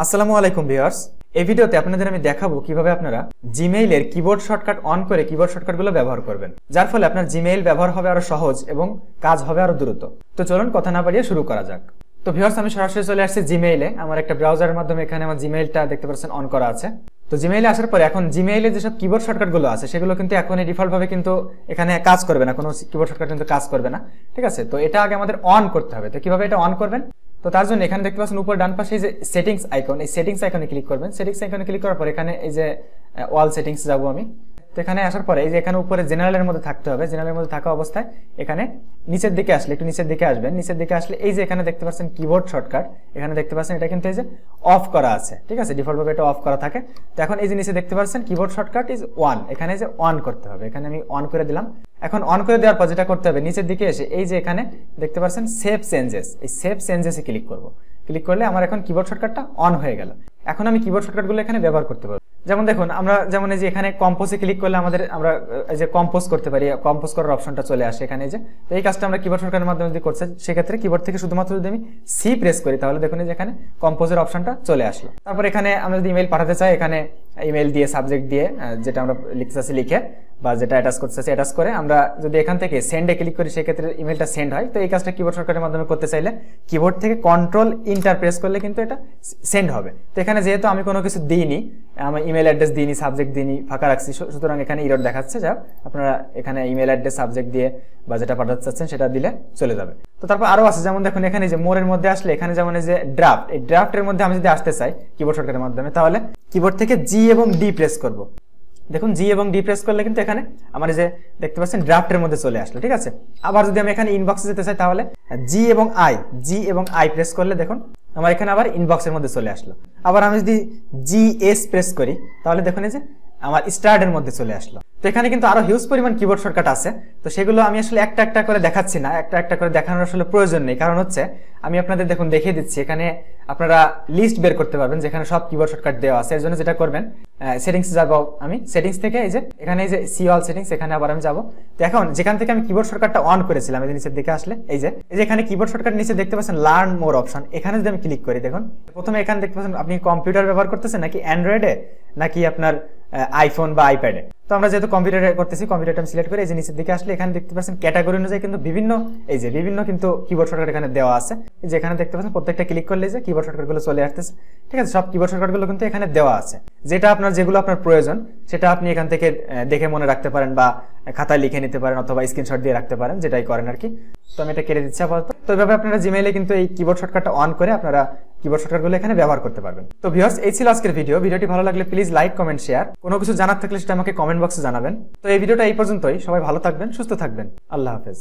আসসালামু আলাইকুম ভিউয়ার্স। এই ভিডিওতে আপনাদের আমি দেখাবো কিভাবে আপনারা জিমেইলের কিবোর্ড শর্টকাট অন করে কিবোর্ড শর্টকাটগুলো ব্যবহার করবেন, যার ফলে আপনার জিমেইল ব্যবহার হবে আরো সহজ এবং কাজ হবে আরো দ্রুত। তো চলুন কথা না বাড়িয়ে শুরু করা যাক। তো ভিউয়ার্স, আমি সরাসরি চলে আসছি জিমেইলে। আমার একটা ব্রাউজারের মাধ্যমে এখানে আমার জিমেইলটা দেখতে পাচ্ছেন অন করা আছে। তো জিমেইলে আসার পরে এখন জিমেইলে যেসব কিবোর্ড শর্টকাটগুলো আছে সেগুলো কিন্তু এখন ডিফল্ট ভাবে কিন্তু এখানে কাজ করবে না, কোনো কিবোর্ড শর্টকাট কিন্তু কাজ করবে না। ঠিক আছে, তো এটা আগে আমাদের অন করতে হবে। তো কিভাবে এটা অন করবেন? তো তার জন্য এখানে দেখতে পাচ্ছেন উপর ডান পাশে এই যে সেটিংস আইকন, এই সেটিংস আইকনে ক্লিক করবেন। সেটিংস আইকনে ক্লিক করার পর এখানে এই যে ওয়াল সেটিংস যাবো আমি। তো এখানে আসার পরে এই যে এখানে উপরে জেনারেলের মধ্যে থাকতে হবে। জেনারেলের মধ্যে থাকা অবস্থায় এখানে নিচের দিকে আসলে একটু নিচের দিকে আসবেন। নিচের দিকে আসলে এই যে এখানে দেখতে পাচ্ছেন কিবোর্ড শর্টকাট, এখানে দেখতে পাচ্ছেন এটা কিন্তু এই যে অফ করা আছে। ঠিক আছে, ডিফল্ট ভাবে এটা অফ করা থাকে। তো এখন এই যে নিচে দেখতে পাচ্ছেন কিবোর্ড শর্টকাট ইজ ওয়ান, এখানে যে অন করতে হবে, এখানে আমি অন করে দিলাম। এখন অন করে দেওয়ার পর যেটা করতে হবে, নিচের দিকে এসে এই যে এখানে দেখতে পাচ্ছেন সেভ চেঞ্জেস, এই সেভ চেঞ্জেসে ক্লিক করব। ক্লিক করলে আমার এখন কিবোর্ড শর্টকাটটা অন হয়ে গেল। এখন আমি কিবোর্ড শর্টকাটগুলো এখানে ব্যবহার করতে পারবো। যেমন দেখুন, আমরা যেমন এই যে এখানে কম্পোজে ক্লিক করলে আমরা এই যে কম্পোজ করতে পারি, কম্পোজ করার অপশনটা চলে আসে এখানে। যে তো এই কাজটা আমরা কিবোর্ড শর্টকাটের মাধ্যমে যদি করছি, সেক্ষেত্রে কিবোর্ড থেকে শুধুমাত্র যদি আমি সি প্রেস করি তাহলে দেখুন এই যে এখানে কম্পোজের অপশনটা চলে আসলো। তারপর এখানে আমরা যদি ইমেল পাঠাতে চাই, এখানে ইমেল দিয়ে সাবজেক্ট দিয়ে যেটা আমরা লিখতে চাচ্ছি লিখে, বা যেটা অ্যাটাচ করতে চাচ্ছি অ্যাটাচ করে আমরা যদি এখান থেকে সেন্ডে ক্লিক করি সেক্ষেত্রে ইমেলটা সেন্ড হয়। তো এই কাজটা কিবোর্ড শর্টকাটের মাধ্যমে করতে চাইলে কিবোর্ড থেকে কন্ট্রোল ইন্টার প্রেস করলে কিন্তু এটা সেন্ড হবে। তো এখানে যেহেতু আমি কোনো কিছু দিইনি, আমার ইমেল অ্যাড্রেস দিইনি, সাবজেক্ট দিইনি, ফাঁকা রাখছি, সুতরাং এখানে ইরর দেখাচ্ছে। যা আপনারা এখানে ইমেল অ্যাড্রেস সাবজেক্ট দিয়ে বা যেটা পাঠাতে চাচ্ছেন সেটা দিলে চলে যাবে। তো তারপর আরো আছে, যেমন দেখুন এখানে যে মোড়ের মধ্যে আসলে এখানে যেমন এই যে ড্রাফট, এই ড্রাফটের মধ্যে আমি যদি আসতে চাই কিবোর্ড শর্টকাটের মাধ্যমে, তাহলে কিবোর্ড থেকে জি এবং ডি প্রেস করব। দেখুন জি এবং ডি প্রেস করলে কিন্তু এখানে আমার যে দেখতে পাচ্ছেন ড্রাফটের মধ্যে চলে আসলো। ঠিক আছে, আবার যদি আমি এখানে ইনবক্সে যেতে চাই তাহলে জি এবং আই প্রেস করলে দেখুন আমার এখানে আবার ইনবক্সের মধ্যে চলে আসলো। আবার আমি যদি জি এস প্রেস করি তাহলে দেখুন এই যে আমার স্টার্টের মধ্যে চলে আসলো। তো এখানে কিন্তু আরো হিউজ পরিমাণ কিবোর্ড শর্টকাট আছে। তো সেগুলো আমি আসলে একটা একটা করে দেখাচ্ছি না, একটা একটা করে দেখানোর আসলে প্রয়োজন নেই। কারণ হচ্ছে আমি আপনাদের দেখুন দেখিয়ে দিচ্ছি, এখানে আপনারা লিস্ট বের করতে পারবেন যেখানে সব কিবোর্ড শর্টকাট দেওয়া আছে। এর জন্য যেটা করবেন, সেটিংস যাবো আমি। সেটিংস থেকে এই যে এখানে এই যে সি অল সেটিংস, এখানে আবার আমি যাবো। তো এখন যেখান থেকে আমি কিবোর্ড শর্টকাটটা অন করেছিলাম, এই যে নিচের দিকে আসলে এই যে এখানে কিবোর্ড শর্টকাট নিচে দেখতে পাচ্ছেন লার্ন মোর অপশন, এখানে যদি আমি ক্লিক করি দেখুন প্রথমে এখানে দেখতে পাচ্ছেন আপনি কম্পিউটার ব্যবহার করতেছেন নাকি অ্যান্ড্রয়েডে নাকি আপনার আইফোন বা আইপ্যাডে। তো আমরা যেহেতু কম্পিউটারে করতেছি, কম্পিউটারটা আমি সিলেক্ট করে এই যে নিচের দিকে আসলে এখানে দেখতে পাচ্ছেন ক্যাটাগরি অনুযায়ী কিন্তু বিভিন্ন কিন্তু কিবোর্ড শর্টকাট এখানে দেওয়া আছে। এই যে এখানে দেখতে পাচ্ছেন প্রত্যেকটা ক্লিক করলে যে কিবোর্ড শর্টকাট গুলো চলে আসতেছে। ঠিক আছে, সব কিবোর্ড শর্টকাট গুলো কিন্তু এখানে দেওয়া আছে। যেগুলো আপনার প্রয়োজন সেটা আপনি এখান থেকে দেখে মনে রাখতে পারেন বা খাতায় লিখে নিতে পারেন অথবা স্ক্রিনশট দিয়ে রাখতে পারেন, যেটাই করেন আর কি। তো আমি এটা কেটে দিচ্ছি আপাতত। তো এইভাবে আপনারা জিমেইলে কিন্তু এই কিবোর্ড শর্টকাটটা অন করে আপনারা কিবোর্ড শর্টকাটগুলো এখানে ব্যবহার করতে পারবেন। তো ভিউয়ার্স, এই ছিল আজকের ভিডিও। ভিডিওটি ভালো লাগলে প্লিজ লাইক, কমেন্ট, শেয়ার। কোনো কিছু জানার থাকলে সেটা আমাকে কমেন্ট বক্সে জানাবেন। তো এই ভিডিওটা এই পর্যন্তই। সবাই ভালো থাকবেন, সুস্থ থাকবেন। আল্লাহ হাফেজ।